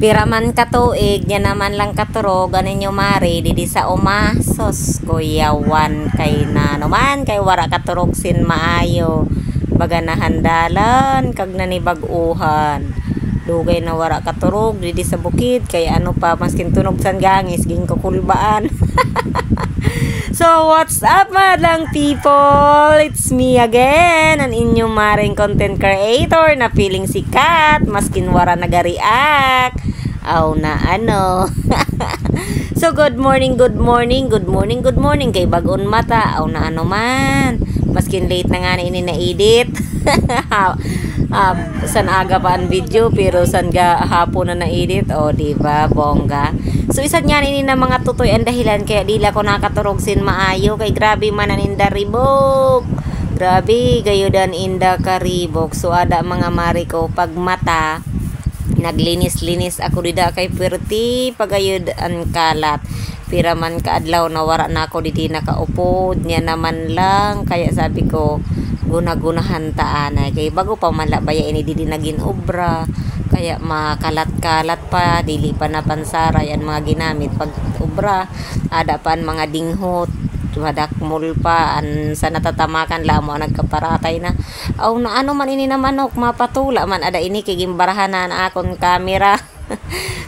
Piraman katuig, niya naman lang katuro, ganin nyo mari, didi sa umasos, kuyawan kay na naman, kay wara katurog sin maayo, baga nahandalan, kag nanibag-uhan, dugay na wara katurog, didi sa bukid, kay ano pa, maskin tunog san gangis, ging kukulbaan. So, what's up madlang people? It's me again, ang inyong maring content creator na feeling sikat, maskin wara nagariak. Aw na ano. So, good morning kay bagon mata. Aw na ano man. Maskin late na nga ini na-edit. San aga pa ang video pero san ga hapon na na-edit. O, diba? Bongga. So, isa niyan ini na mga tutoy ang dahilan kaya dila ko nakaturog sin maayo. Kay grabe man ang inda ribok. Grabe, gayo dan inda karibok. So, ada mga mari ko pag mata naglinis-linis ako dida kay perti pagayod ang kalat piraman kaadlaw na wara na ako didi nakaupod niya naman lang kaya sabi ko guna-gunahan taanay kay bago pa malabaya ini didi naging obra kaya makalat-kalat pa dili pa napansara yan mga ginamit pag obra ada pa ang mga dinghot madakmul pa an sa natatamakan lamo nagkaparatay na aw na ano man ini na manok mapatula man ada ini kay gimbarahanan akon kamera.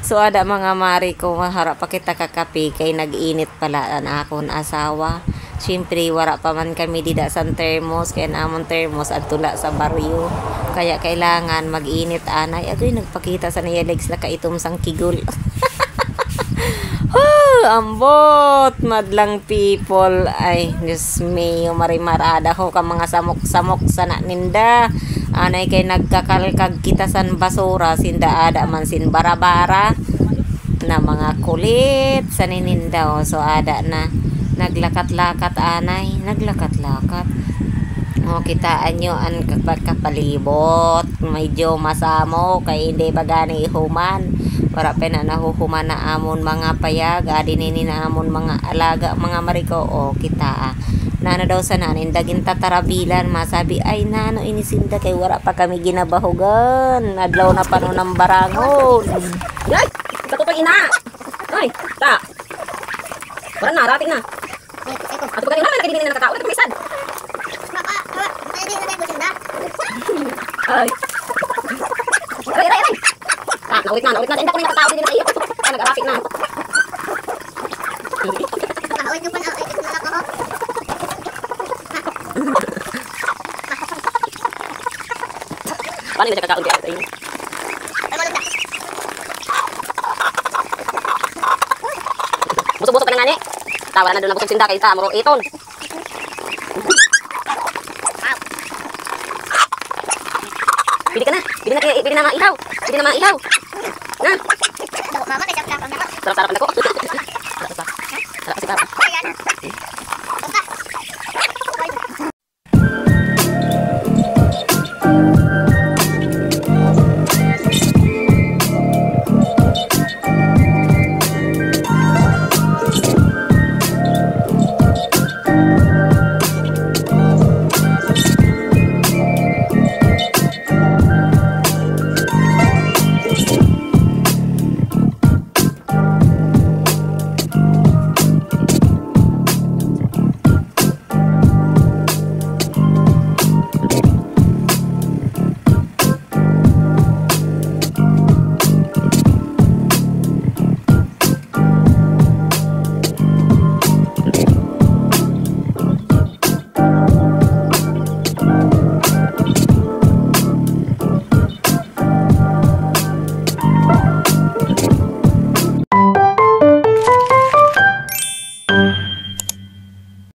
So ada mga mari ko maharap pa kita kakapi kay nag-init pala an akon asawa. Siyempre wara pa man kami dida sa termos kay namon termos at tula sa baryo kaya kailangan mag-init anay agoy nagpakita sa niya legs na kaitom sang kigol. Ambot madlang people ay Diyos me marimarada ko ka mga samok-samok sana ninda anay kay nagkakalkag kita san basura sinda ada man sin barabara na mga kulit sa nininda so ada na naglakat-lakat anay naglakat-lakat o kitaan nyo ang kapalibot medyo masamo kay hindi bagani ihuman para pa na nahuhuman na amon mga payag adin ini na amon mga alaga mga mariko o kita nana daw sa nanin daging tatarabilan masabi ay nano inisinda kay wara pa kami ginabahugan adlaw na pano ng barangon ay ito pag ina ay ta wala na rating na at pag ina nagkadibinin na nakatao ito pisad ay ulit na, hindi ko na nakatao din na iyo. Nag-arapit na. Ulit na pa na, ulit na ako. Paano yung kakakaon kaya sa inyo? Ay, malog na. Busog-busog ka na nga ni. Tawa na doon na busog sinda kay Tamro Iton. Pili ka na. Pili na mga ihaw. Pili na mga ihaw. Na. Mama, may sarap-sarap na ko. Sarap-sarap na ko. Sarap si Papa.